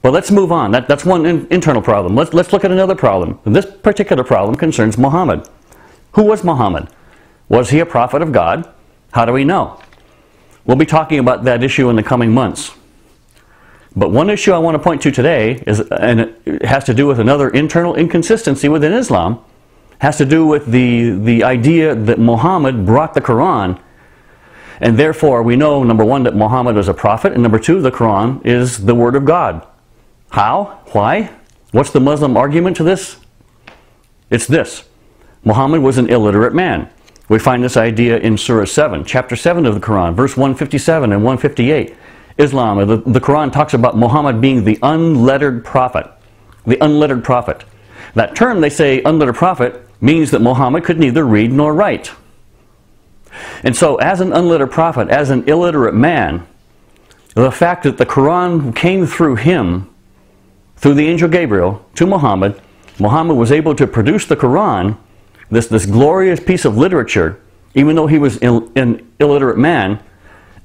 But let's move on. That's one internal problem. Let's look at another problem. This particular problem concerns Muhammad. Who was Muhammad? Was he a prophet of God? How do we know? We'll be talking about that issue in the coming months. But one issue I want to point to today is, and it has to do with another internal inconsistency within Islam, has to do with the idea that Muhammad brought the Quran, and therefore we know, number one, that Muhammad was a prophet, and number two, the Quran is the Word of God. How? Why? What's the Muslim argument to this? It's this. Muhammad was an illiterate man. We find this idea in Surah 7, chapter 7 of the Quran, verse 157 and 158. Islam, the Quran talks about Muhammad being the unlettered prophet. The unlettered prophet. That term, they say, unlettered prophet, means that Muhammad could neither read nor write. And so, as an unlettered prophet, as an illiterate man, the fact that the Quran came through him, through the angel Gabriel, to Muhammad, Muhammad was able to produce the Quran, this glorious piece of literature, even though he was an illiterate man,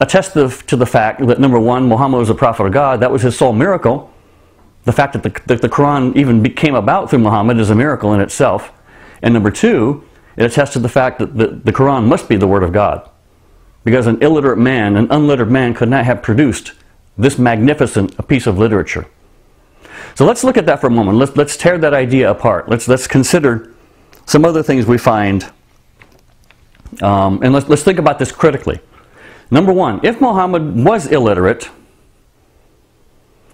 attests to the fact that, number one, Muhammad was a prophet of God. That was his sole miracle. The fact that the Quran even came about through Muhammad is a miracle in itself. And number two, it attests to the fact that the Quran must be the Word of God. Because an illiterate man, an unlettered man, could not have produced this magnificent piece of literature. So let's look at that for a moment. Let's tear that idea apart. Let's consider some other things we find. And let's think about this critically. Number one, if Muhammad was illiterate,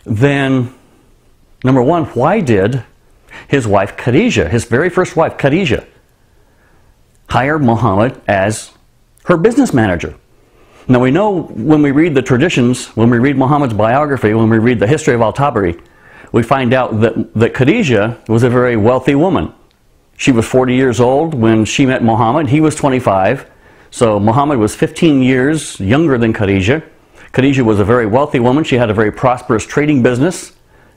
then, number one, why did his wife Khadijah, his very first wife Khadijah, hire Muhammad as her business manager? Now we know when we read the traditions, when we read Muhammad's biography, when we read the history of Al-Tabari, we find out that Khadijah was a very wealthy woman. She was 40 years old when she met Muhammad. He was 25. So Muhammad was 15 years younger than Khadijah. Khadijah was a very wealthy woman. She had a very prosperous trading business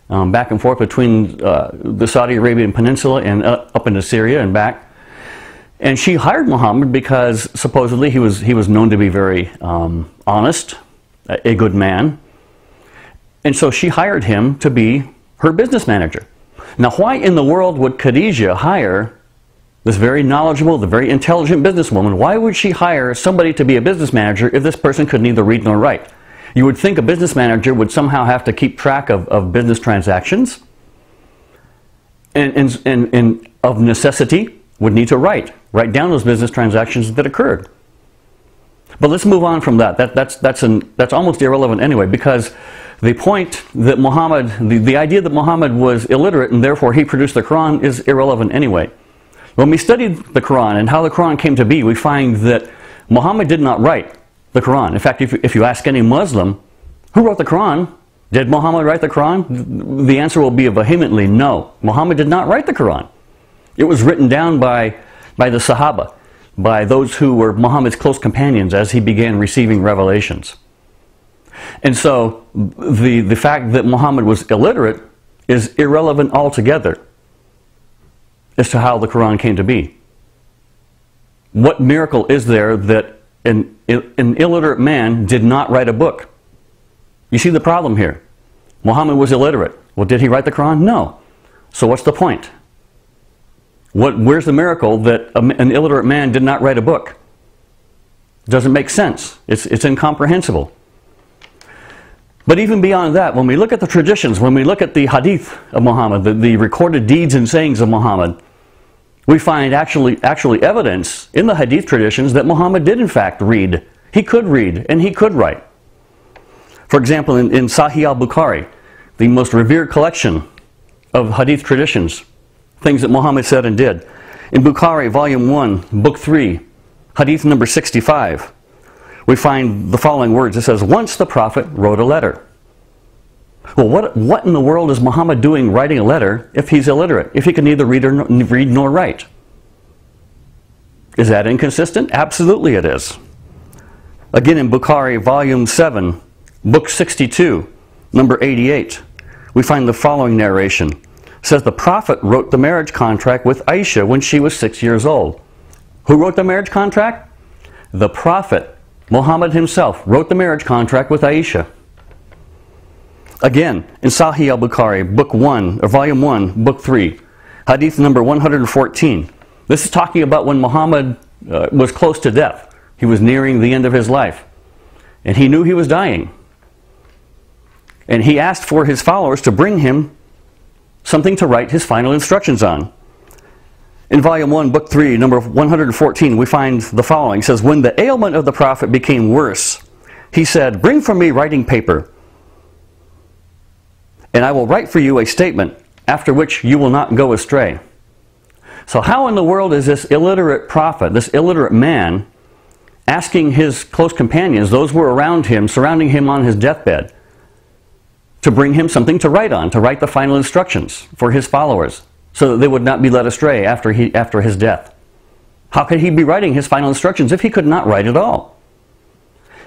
back and forth between the Saudi Arabian Peninsula and up into Syria and back. And she hired Muhammad because supposedly he was known to be very honest, a good man. And so she hired him to be her business manager. Now, why in the world would Khadijah hire this very knowledgeable, the very intelligent businesswoman? Why would she hire somebody to be a business manager if this person could neither read nor write? You would think a business manager would somehow have to keep track of business transactions and of necessity would need to write down those business transactions that occurred. But let's move on from that. That's almost irrelevant anyway, because the point that Muhammad, the idea that Muhammad was illiterate and therefore he produced the Quran is irrelevant anyway. When we studied the Quran and how the Quran came to be, we find that Muhammad did not write the Quran. In fact, if you ask any Muslim, who wrote the Quran? Did Muhammad write the Quran? The answer will be vehemently no. Muhammad did not write the Quran. It was written down by the Sahaba, by those who were Muhammad's close companions as he began receiving revelations. And so the fact that Muhammad was illiterate is irrelevant altogether as to how the Quran came to be. What miracle is there that an illiterate man did not write a book? You see the problem here. Muhammad was illiterate. Well, did he write the Quran? No. So what's the point? Where's the miracle that an illiterate man did not write a book? It doesn't make sense. It's incomprehensible. But even beyond that, when we look at the traditions, when we look at the hadith of Muhammad, the recorded deeds and sayings of Muhammad, we find actually evidence in the hadith traditions that Muhammad did in fact read. He could read and he could write. For example, in Sahih al-Bukhari, the most revered collection of hadith traditions, things that Muhammad said and did. In Bukhari, volume 1, book 3, hadith number 65, we find the following words. It says, once the Prophet wrote a letter. Well, what in the world is Muhammad doing writing a letter if he's illiterate, if he can neither read nor write? Is that inconsistent? Absolutely it is. Again, in Bukhari, volume 7, book 62, number 88, we find the following narration. It says, the Prophet wrote the marriage contract with Aisha when she was 6 years old. Who wrote the marriage contract? The Prophet, Muhammad himself, wrote the marriage contract with Aisha. Again, in Sahih al-Bukhari, book 1, or volume 1, book 3, hadith number 114. This is talking about when Muhammad was close to death. He was nearing the end of his life. And he knew he was dying. And he asked for his followers to bring him something to write his final instructions on. In volume 1, book 3, number 114, we find the following. It says, when the ailment of the prophet became worse, he said, bring from me writing paper, and I will write for you a statement, after which you will not go astray. So how in the world is this illiterate prophet, this illiterate man, asking his close companions, those who were around him, surrounding him on his deathbed, to bring him something to write on, to write the final instructions for his followers, so that they would not be led astray after his death? How could he be writing his final instructions if he could not write at all?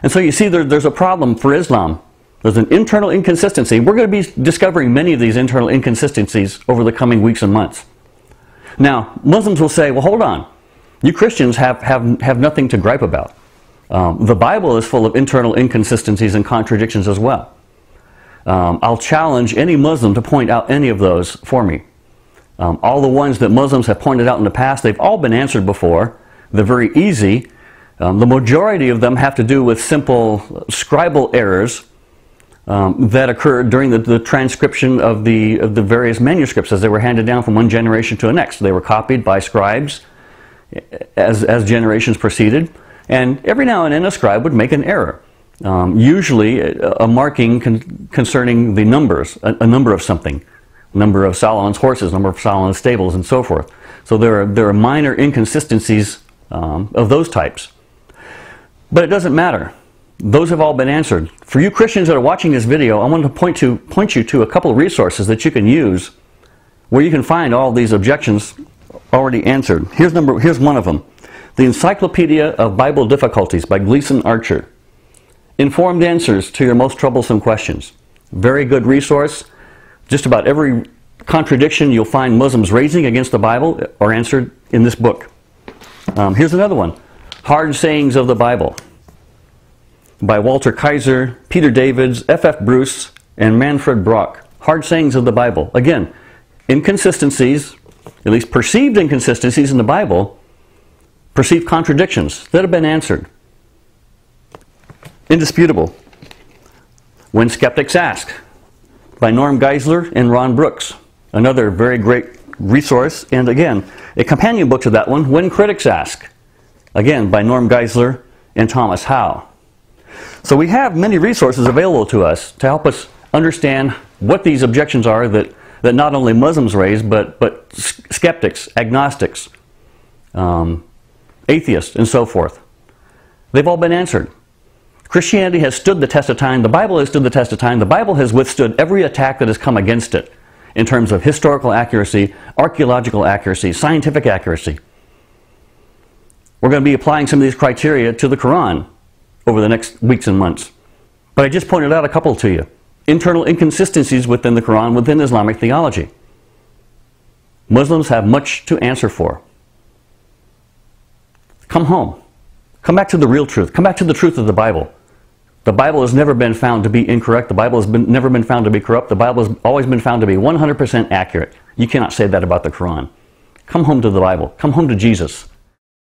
And so you see there's a problem for Islam. There's an internal inconsistency. We're going to be discovering many of these internal inconsistencies over the coming weeks and months. Now, Muslims will say, well, hold on. You Christians have nothing to gripe about. The Bible is full of internal inconsistencies and contradictions as well. I'll challenge any Muslim to point out any of those for me. All the ones that Muslims have pointed out in the past, they've all been answered before. They're very easy. The majority of them have to do with simple scribal errors that occurred during the transcription of the various manuscripts as they were handed down from one generation to the next. They were copied by scribes as generations proceeded, and every now and then a scribe would make an error. Usually a marking concerning the numbers, a number of something, number of Solomon's horses, number of Solomon's stables, and so forth. So there are minor inconsistencies of those types. But it doesn't matter. Those have all been answered. For you Christians that are watching this video, I want to point you to a couple of resources that you can use where you can find all these objections already answered. Here's one of them. The Encyclopedia of Bible Difficulties by Gleason Archer. Informed answers to your most troublesome questions. Very good resource. Just about every contradiction you'll find Muslims raising against the Bible are answered in this book. Here's another one. Hard Sayings of the Bible by Walter Kaiser, Peter Davids, F.F. Bruce, and Manfred Brock. Hard Sayings of the Bible. Again, inconsistencies, at least perceived inconsistencies in the Bible, perceived contradictions that have been answered. Indisputable. When Skeptics Ask by Norm Geisler and Ron Brooks. Another very great resource, and again, a companion book to that one, When Critics Ask. Again, by Norm Geisler and Thomas Howe. So we have many resources available to us to help us understand what these objections are that not only Muslims raise, but skeptics, agnostics, atheists, and so forth. They've all been answered. Christianity has stood the test of time. The Bible has stood the test of time. The Bible has withstood every attack that has come against it in terms of historical accuracy, archaeological accuracy, scientific accuracy. We're going to be applying some of these criteria to the Quran over the next weeks and months. But I just pointed out a couple to you. Internal inconsistencies within the Quran, within Islamic theology. Muslims have much to answer for. Come home. Come back to the real truth. Come back to the truth of the Bible. The Bible has never been found to be incorrect. The Bible has never been found to be corrupt. The Bible has always been found to be 100% accurate. You cannot say that about the Quran. Come home to the Bible. Come home to Jesus.